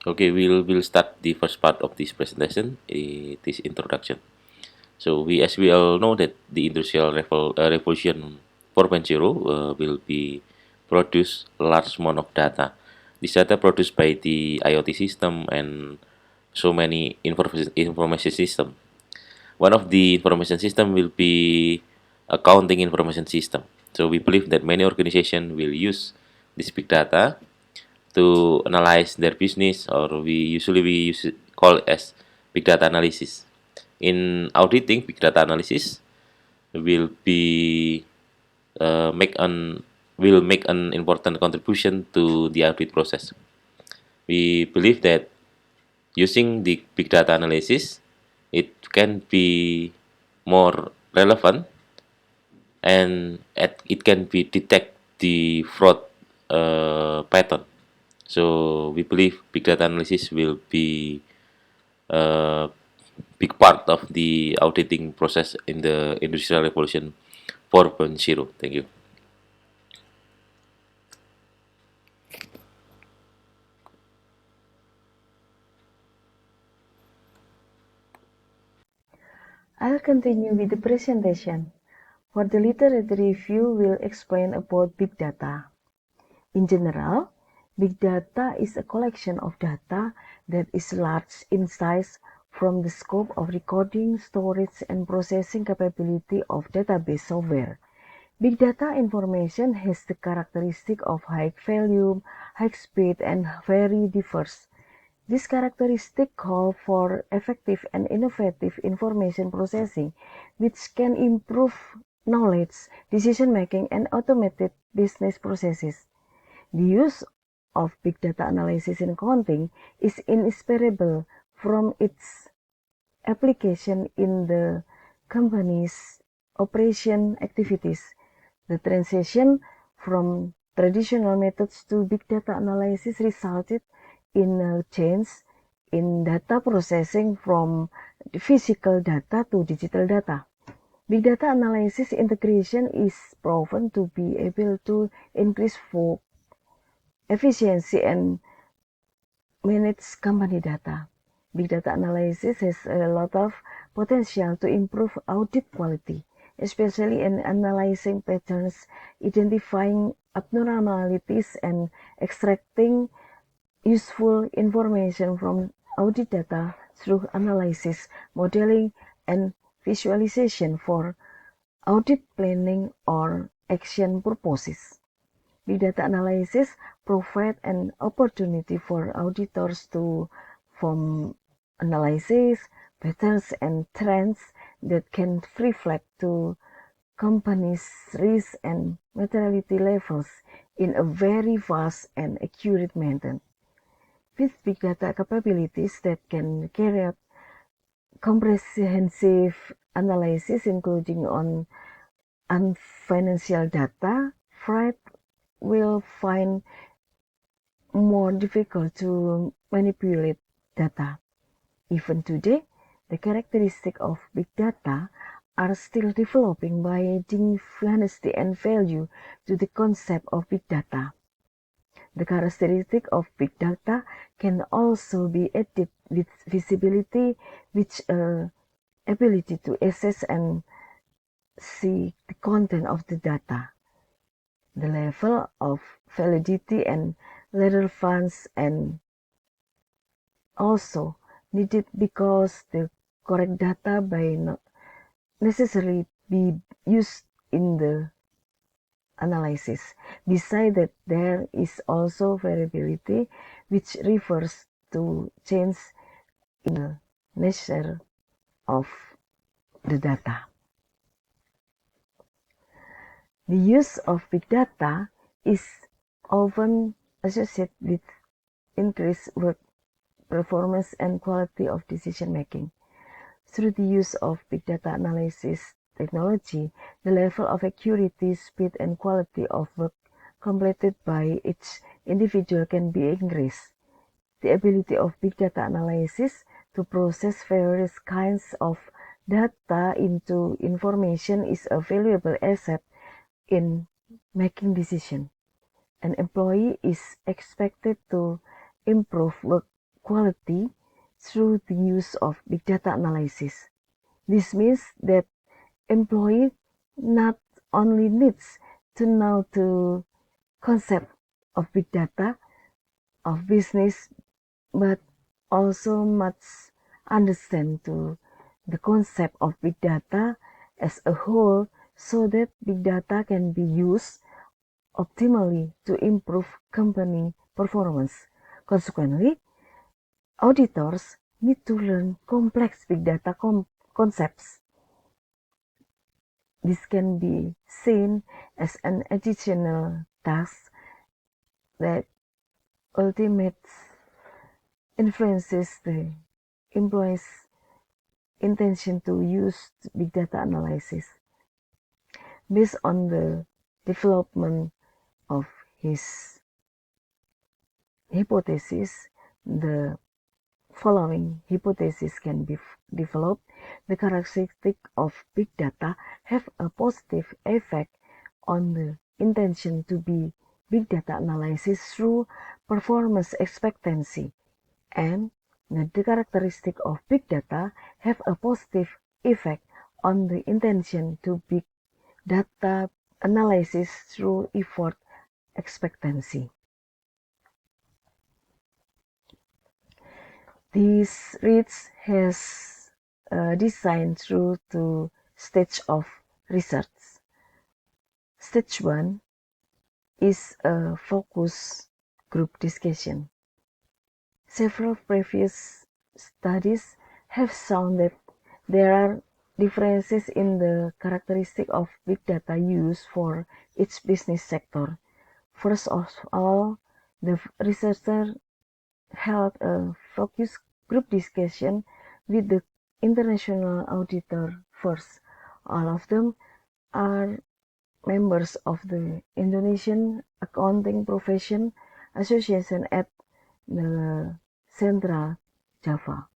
Okay, we'll start the first part of this presentation. It is introduction. So as we all know that the industrial revolution 4.0 will be produce large amount of data. This data produced by the IoT system and so many information system. One of the information system will be accounting information system. So we believe that many organizations will use this big data to analyze their business, or we use it call it as big data analysis. In auditing, big data analysis will be make an will make an important contribution to the audit process. We believe that using the big data analysis, it can be more relevant, and it can be detect the fraud pattern. So we believe big data analysis will be a big part of the auditing process in the industrial revolution 4.0. Thank you. I'll continue with the presentation. For the literature review, we'll explain about big data. In general, big data is a collection of data that is large in size from the scope of recording, storage, and processing capability of database software. Big data information has the characteristic of high volume, high speed, and very diverse. This characteristic call for effective and innovative information processing, which can improve knowledge, decision-making, and automated business processes. The use of big data analysis in accounting is inseparable from its application in the company's operation activities. The transition from traditional methods to big data analysis resulted in a change in data processing from physical data to digital data. Big data analysis integration is proven to be able to increase work efficiency and manage company data. Big data analysis has a lot of potential to improve audit quality, especially in analyzing patterns, identifying abnormalities, and extracting useful information from audit data through analysis, modeling, and visualization for audit planning or action purposes. Big data analysis provide an opportunity for auditors to form analysis, patterns, and trends that can reflect to companies' risk and materiality levels in a very fast and accurate manner. With big data capabilities that can carry out comprehensive analysis including on financial data, Fried will find more difficult to manipulate data. Even today, the characteristics of big data are still developing by adding honesty and value to the concept of big data. The characteristic of big data can also be added with visibility, which ability to access and see the content of the data, the level of validity and relevance, and also needed because the correct data by not necessarily be used in the analysis. Besides that, there is also variability, which refers to change in the nature of the data. The use of big data is often associated with increased work performance and quality of decision making. Through the use of big data analysis technology, the level of accuracy, speed, and quality of work completed by each individual can be increased. The ability of big data analysis to process various kinds of data into information is a valuable asset in making decisions. An employee is expected to improve work quality through the use of big data analysis. This means that employee not only needs to know the concept of big data of business, but also must understand the concept of big data as a whole so that big data can be used optimally to improve company performance. Consequently, auditors need to learn complex big data concepts. This can be seen as an additional task that ultimately influences the employee's intention to use big data analysis. Based on the development of his hypothesis, the following hypothesis can be developed. The characteristics of big data have a positive effect on the intention to be big data analysis through performance expectancy, and the characteristic of big data have a positive effect on the intention to big data analysis through effort expectancy. This reach has designed through two stages of research. Stage 1 is a focus group discussion. Several previous studies have shown that there are differences in the characteristics of big data use for each business sector. First of all, the researcher held a focus group discussion with the international auditor first. All of them are members of the Indonesian Accounting Profession Association at the Central Java.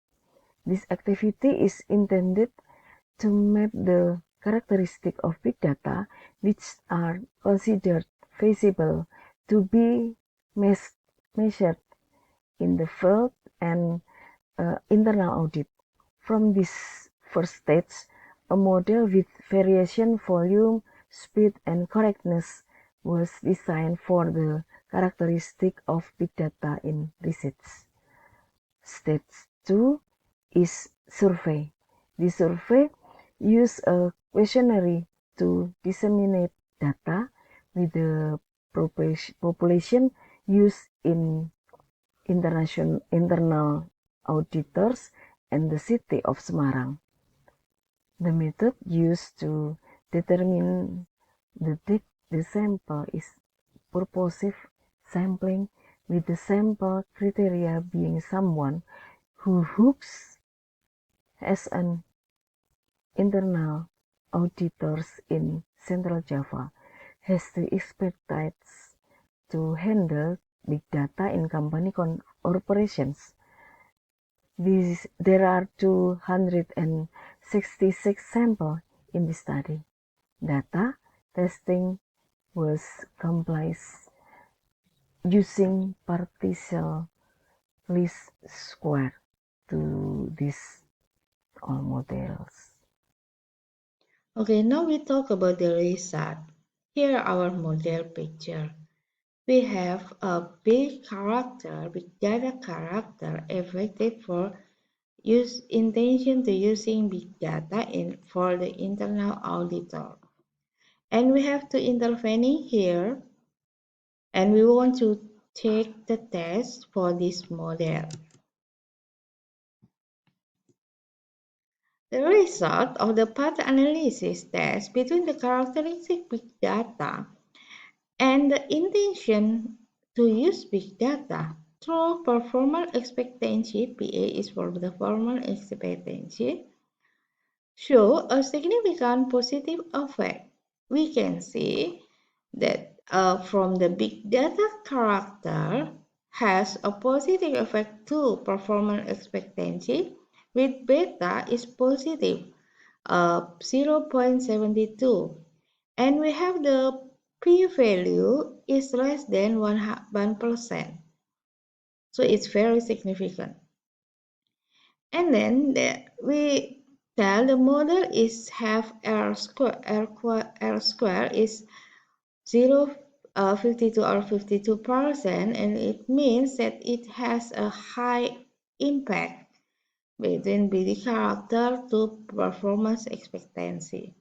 This activity is intended to map the characteristics of big data which are considered feasible to be measured in the field and internal audit. From this first stage, a model with variation volume, speed, and correctness was designed for the characteristic of big data in research. Stage 2 is survey. The survey uses a questionnaire to disseminate data with the population used in internal auditors and the city of Semarang. The method used to determine the sample is purposive sampling, with the sample criteria being someone who works as an internal auditors in Central Java, has the expertise to handle big data in company operations. There are 266 samples in the study. Data testing was completed using partial least square to these all models. Okay, now we talk about the result. Here our model picture. We have a big data character effective for use intention to using big data for the internal auditor. And we have to intervene here, and we want to take the test for this model. The result of the path analysis test between the characteristic big data and the intention to use big data through performance expectancy, PA is for the performance expectancy, show a significant positive effect. We can see that from the big data character has a positive effect to performance expectancy, with beta is positive 0.72, and we have the p-value is less than 1%. So it's very significant. And then we tell the model is have R square is 0, 52 or 52%, and it means that it has a high impact between BD character to performance expectancy.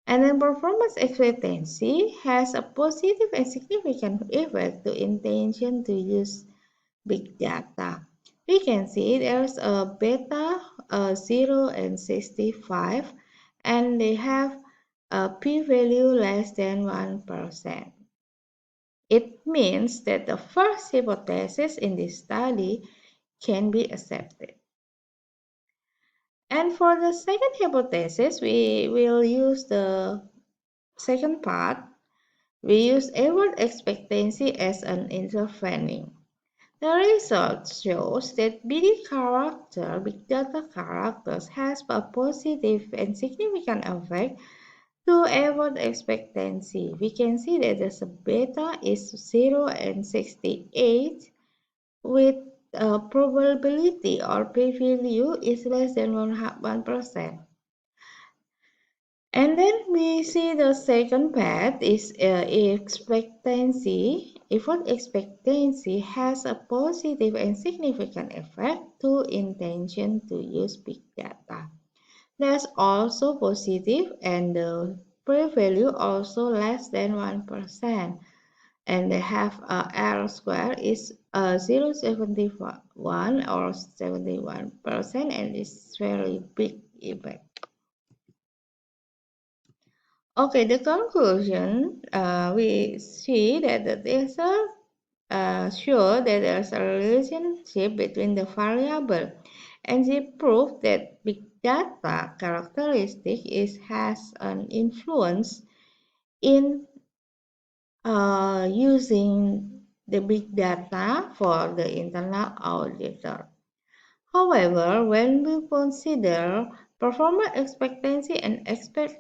And then performance expectancy has a positive and significant effect to intention to use big data. We can see there's a beta 0 and 65, and they have a p-value less than 1%. It means that the first hypothesis in this study can be accepted. And for the second hypothesis, we will use the second part. We use award expectancy as an intervening. The result shows that big data characters has a positive and significant effect to award expectancy. We can see that the beta is 0 and 68 with a probability or p-value is less than 1%. And then we see the second path is expectancy. Effort expectancy has a positive and significant effect to intention to use big data. There's also positive and the p-value also less than 1%. And they have R square is 0.71 or 71%, and it's very big effect. Okay, the conclusion, we see that the data show that there's a relationship between the variable, and they prove that big data characteristic has an influence in using the big data for the internal auditor. However, when we consider performance expectancy and effort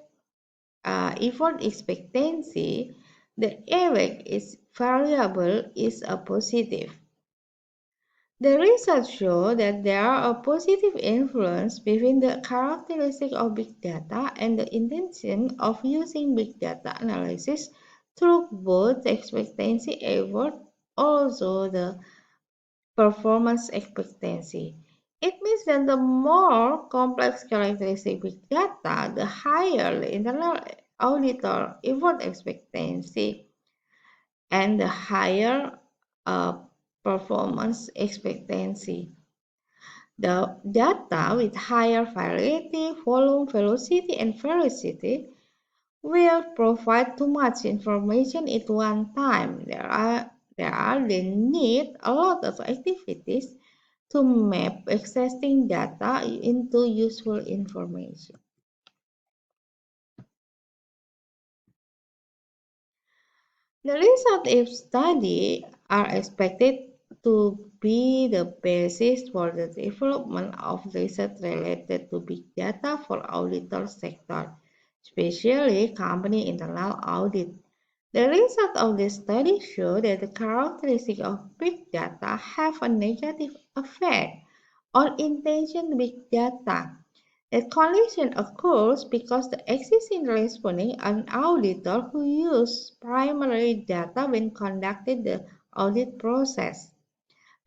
expectancy, the effect is variable is a positive. The results show that there are a positive influence between the characteristic of big data and the intention of using big data analysis through both expectancy effort, also the performance expectancy. It means that the more complex characteristic big data, the higher the internal auditor effort expectancy and the higher uh, performance expectancy. The data with higher variety, volume, velocity, and veracity will provide too much information at one time. They need a lot of activities to map existing data into useful information. The results of study are expected to be the basis for the development of research related to big data for auditor sector, especially company internal audit. The results of this study show that the characteristics of big data have a negative effect on intention big data. That condition occurs because the existing responding an auditor who used primary data when conducted the audit process.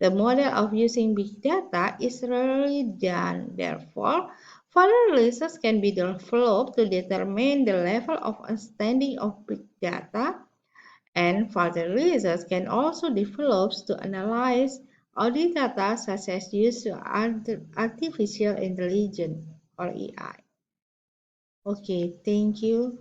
The model of using big data is rarely done. Therefore, further research can be developed to determine the level of understanding of big data, and further research can also develop to analyze audit data such as use of artificial intelligence or AI. Okay, thank you.